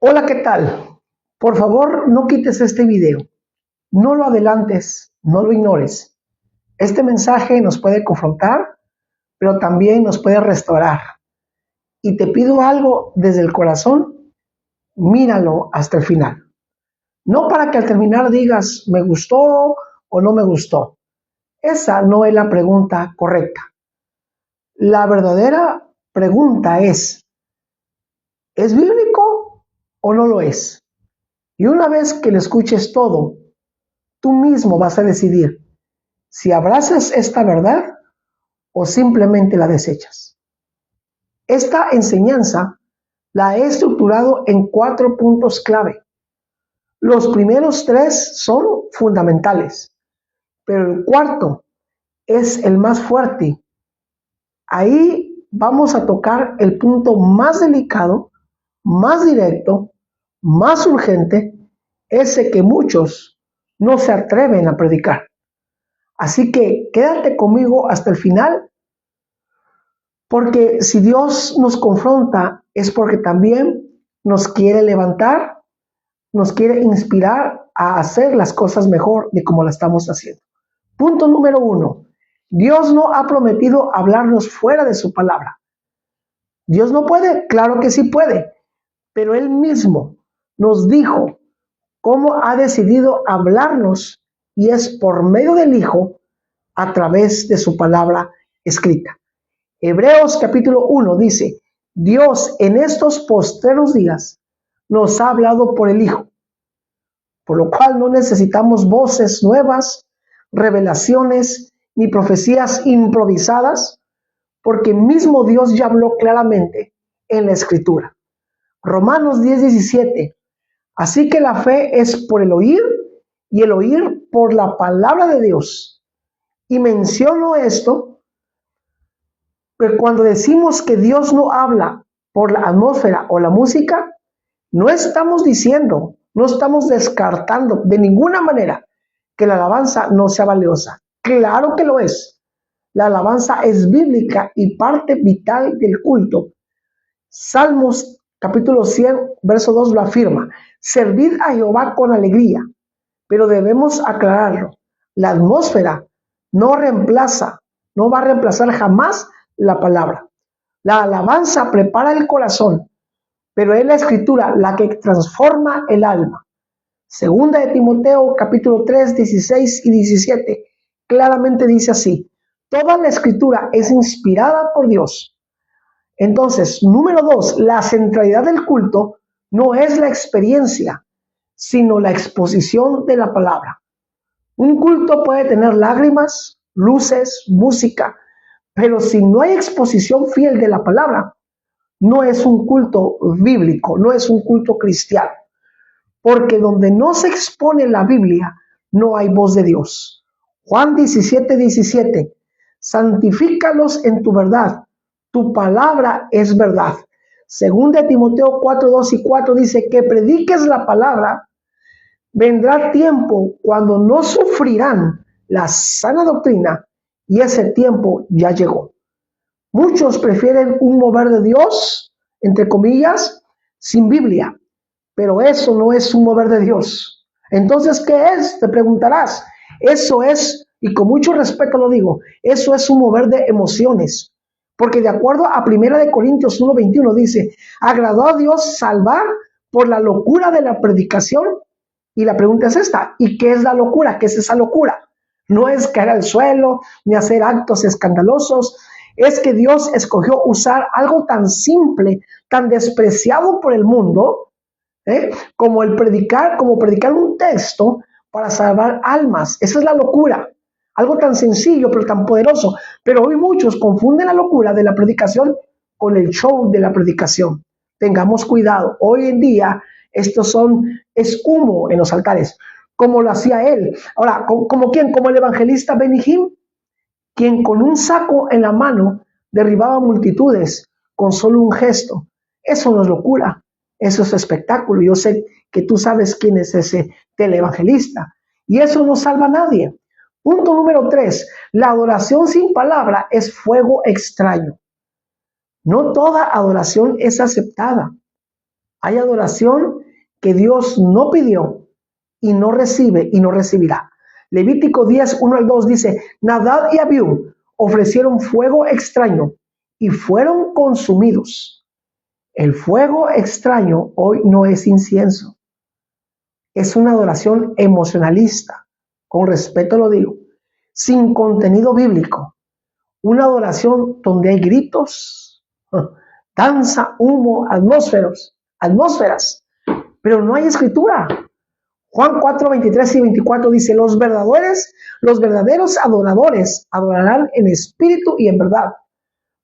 Hola, ¿qué tal? Por favor, no quites este video, no lo adelantes, no lo ignores. Este mensaje nos puede confrontar, pero también nos puede restaurar. Y te pido algo desde el corazón, míralo hasta el final. No para que al terminar digas, me gustó o no me gustó. Esa no es la pregunta correcta. La verdadera pregunta ¿es bíblico o no lo es? Y una vez que lo escuches todo, tú mismo vas a decidir si abrazas esta verdad o simplemente la desechas. Esta enseñanza la he estructurado en 4 puntos clave. Los primeros 3 son fundamentales, pero el cuarto es el más fuerte. Ahí vamos a tocar el punto más delicado, más directo, más urgente, ese que muchos no se atreven a predicar. Así que quédate conmigo hasta el final, porque si Dios nos confronta es porque también nos quiere levantar, nos quiere inspirar a hacer las cosas mejor de como la estamos haciendo. Punto número 1. Dios no ha prometido hablarnos fuera de su palabra. Dios no puede, claro que sí puede, pero Él mismo nos dijo cómo ha decidido hablarnos y es por medio del Hijo a través de su palabra escrita. Hebreos capítulo 1 dice, Dios en estos postreros días nos ha hablado por el Hijo, por lo cual no necesitamos voces nuevas, revelaciones ni profecías improvisadas, porque mismo Dios ya habló claramente en la Escritura. Romanos 10:17. Así que la fe es por el oír y el oír por la palabra de Dios. Y menciono esto que cuando decimos que Dios no habla por la atmósfera o la música, no estamos diciendo, no estamos descartando de ninguna manera que la alabanza no sea valiosa. Claro que lo es. La alabanza es bíblica y parte vital del culto. Salmos capítulo 100, verso 2 lo afirma. Servid a Jehová con alegría, pero debemos aclararlo. La atmósfera no reemplaza, no va a reemplazar jamás la palabra. La alabanza prepara el corazón, pero es la escritura la que transforma el alma. Segunda de Timoteo, capítulo 3, 16 y 17, claramente dice así: toda la escritura es inspirada por Dios. Entonces, número 2, la centralidad del culto no es la experiencia, sino la exposición de la palabra. Un culto puede tener lágrimas, luces, música, pero si no hay exposición fiel de la palabra, no es un culto bíblico, no es un culto cristiano. Porque donde no se expone la Biblia, no hay voz de Dios. Juan 17:17. Santifícalos en tu verdad. Tu palabra es verdad. Segunda de Timoteo 4:2 y 4 dice que prediques la palabra. Vendrá tiempo cuando no sufrirán la sana doctrina y ese tiempo ya llegó. Muchos prefieren un mover de Dios, entre comillas, sin Biblia, pero eso no es un mover de Dios. Entonces, ¿qué es? Te preguntarás. Eso es, y con mucho respeto lo digo, eso es un mover de emociones. Porque de acuerdo a 1 Corintios 1:21 dice, agradó a Dios salvar por la locura de la predicación. Y la pregunta es esta, ¿y qué es la locura? ¿Qué es esa locura? No es caer al suelo, ni hacer actos escandalosos, es que Dios escogió usar algo tan simple, tan despreciado por el mundo, como predicar un texto para salvar almas. Esa es la locura. Algo tan sencillo, pero tan poderoso. Pero hoy muchos confunden la locura de la predicación con el show de la predicación. Tengamos cuidado. Hoy en día, es humo en los altares, como lo hacía él. Ahora, ¿como quién? Como el evangelista Benny Hinn, quien con un saco en la mano derribaba multitudes con solo un gesto. Eso no es locura, eso es espectáculo. Yo sé que tú sabes quién es ese televangelista y eso no salva a nadie. Punto número 3, la adoración sin palabra es fuego extraño. No toda adoración es aceptada. Hay adoración que Dios no pidió y no recibe y no recibirá. Levítico 10, 1 al 2 dice, Nadab y Abiú ofrecieron fuego extraño y fueron consumidos. El fuego extraño hoy no es incienso, es una adoración emocionalista, con respeto lo digo, sin contenido bíblico, una adoración donde hay gritos, danza, humo, atmósferas, pero no hay escritura. Juan 4, 23 y 24 dice, los verdaderos adoradores adorarán en espíritu y en verdad.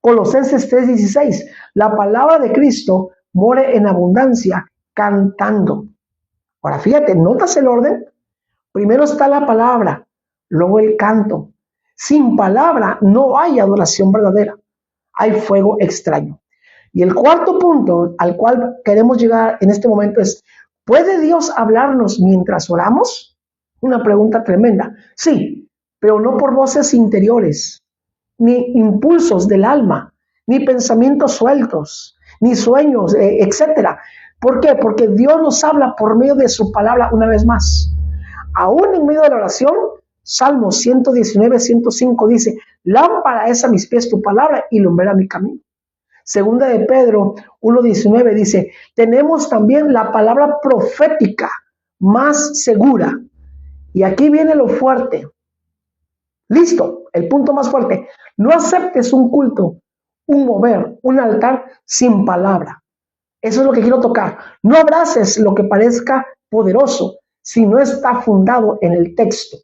Colosenses 3, 16, la palabra de Cristo more en abundancia cantando. Ahora fíjate, ¿notas el orden? Primero está la palabra, luego el canto. Sin palabra no hay adoración verdadera, hay fuego extraño. Y el cuarto punto al cual queremos llegar en este momento es, ¿puede Dios hablarnos mientras oramos? Una pregunta tremenda. Sí, pero no por voces interiores, ni impulsos del alma, ni pensamientos sueltos, ni sueños, etcétera. ¿Por qué? Porque Dios nos habla por medio de su palabra una vez más. Aún en medio de la oración, Salmos 119, 105 dice, lámpara es a mis pies tu palabra y lumbrera mi camino. Segunda de Pedro 1:19 dice, tenemos también la palabra profética más segura. Y aquí viene lo fuerte. Listo, el punto más fuerte. No aceptes un culto, un mover, un altar sin palabra. Eso es lo que quiero tocar. No abraces lo que parezca poderoso si no está fundado en el texto.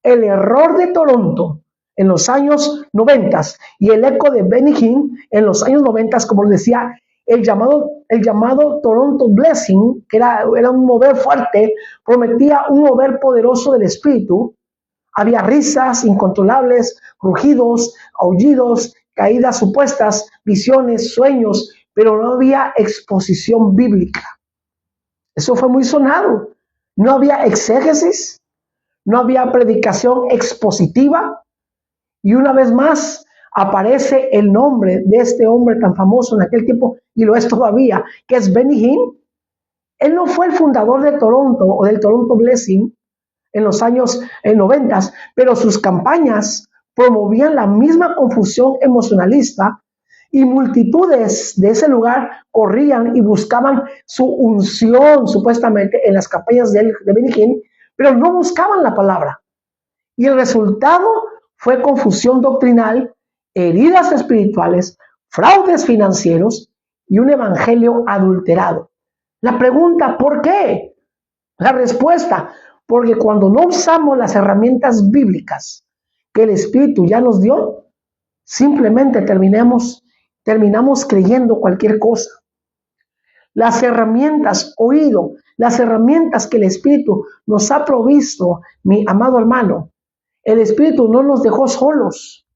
El error de Toronto en los años 90 y el eco de Benny Hinn en los años 90, como decía, el llamado Toronto Blessing, que era un mover fuerte, prometía un mover poderoso del espíritu. Había risas incontrolables, rugidos, aullidos, caídas supuestas, visiones, sueños, pero no había exposición bíblica. Eso fue muy sonado. No había exégesis, no había predicación expositiva, y una vez más aparece el nombre de este hombre tan famoso en aquel tiempo, y lo es todavía, que es Benny Hinn. Él no fue el fundador de Toronto o del Toronto Blessing en los años 90, pero sus campañas promovían la misma confusión emocionalista y multitudes de ese lugar corrían y buscaban su unción supuestamente en las campañas de Benny Hinn, pero no buscaban la palabra. Y el resultado fue confusión doctrinal, heridas espirituales, fraudes financieros y un evangelio adulterado. La pregunta, ¿por qué? La respuesta, porque cuando no usamos las herramientas bíblicas que el Espíritu ya nos dio, simplemente terminamos creyendo cualquier cosa. Las herramientas, las herramientas que el Espíritu nos ha provisto, mi amado hermano, el Espíritu no nos dejó solos,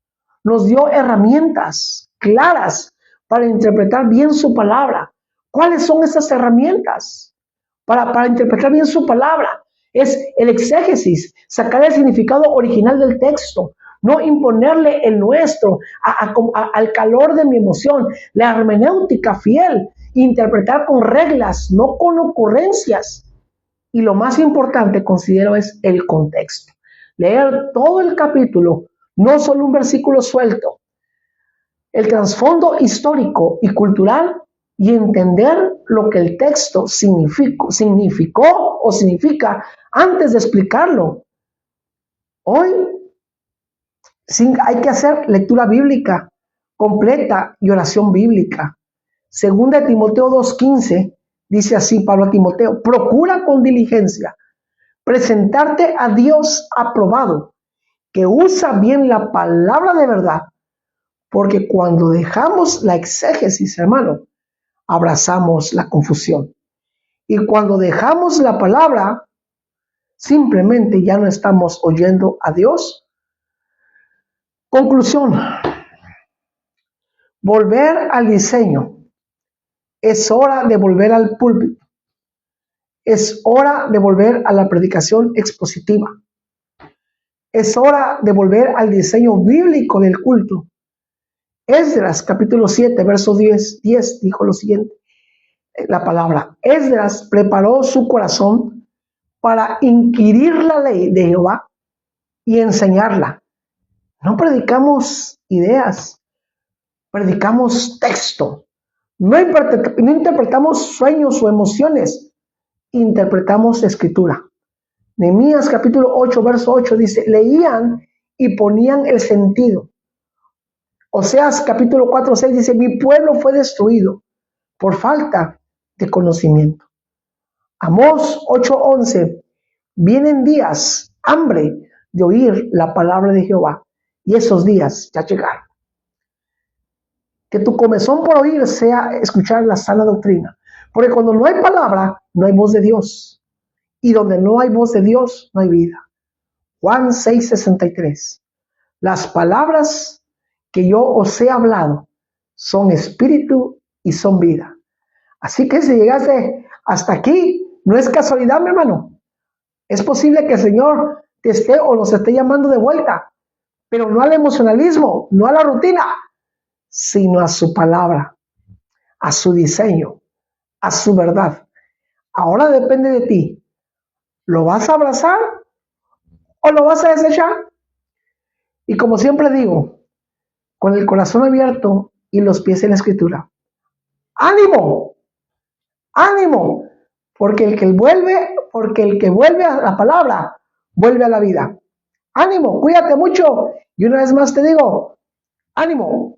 nos dio herramientas claras para interpretar bien su palabra. ¿Cuáles son esas herramientas para interpretar bien su palabra? Es el exégesis, sacar el significado original del texto, no imponerle el nuestro al calor de mi emoción, la hermenéutica fiel, interpretar con reglas, no con ocurrencias. Y lo más importante, considero, es el contexto. Leer todo el capítulo, no solo un versículo suelto, el trasfondo histórico y cultural, y entender lo que el texto significó o significa antes de explicarlo. Hoy sí, hay que hacer lectura bíblica completa y oración bíblica. Segunda de Timoteo 2:15 dice así Pablo a Timoteo, procura con diligencia presentarte a Dios aprobado, que usa bien la palabra de verdad, porque cuando dejamos la exégesis, hermano, abrazamos la confusión. Y cuando dejamos la palabra, simplemente ya no estamos oyendo a Dios. Conclusión. Volver al diseño. Es hora de volver al púlpito. Es hora de volver a la predicación expositiva. Es hora de volver al diseño bíblico del culto. Esdras capítulo 7, verso 10 dijo lo siguiente. la palabra. Esdras preparó su corazón para inquirir la ley de Jehová y enseñarla. No predicamos ideas, predicamos texto. No interpretamos sueños o emociones, interpretamos escritura. Nehemías capítulo 8, verso 8 dice, leían y ponían el sentido. Oseas capítulo 4, 6 dice, mi pueblo fue destruido por falta de conocimiento. Amós 8, 11, vienen días, hambre de oír la palabra de Jehová, y esos días ya llegaron. Que tu comezón por oír sea escuchar la sana doctrina, porque cuando no hay palabra, no hay voz de Dios, y donde no hay voz de Dios, no hay vida. Juan 6, 63. Las palabras que yo os he hablado son espíritu y son vida. Así que si llegaste hasta aquí, no es casualidad, mi hermano. Es posible que el Señor te esté o nos esté llamando de vuelta, pero no al emocionalismo, no a la rutina, sino a su palabra, a su diseño, a su verdad. Ahora depende de ti. ¿Lo vas a abrazar o lo vas a desechar? Y como siempre digo, con el corazón abierto y los pies en la escritura. ¡Ánimo! ¡Ánimo! Porque el que vuelve a la palabra, vuelve a la vida. ¡Ánimo! Cuídate mucho. Y una vez más te digo, ánimo.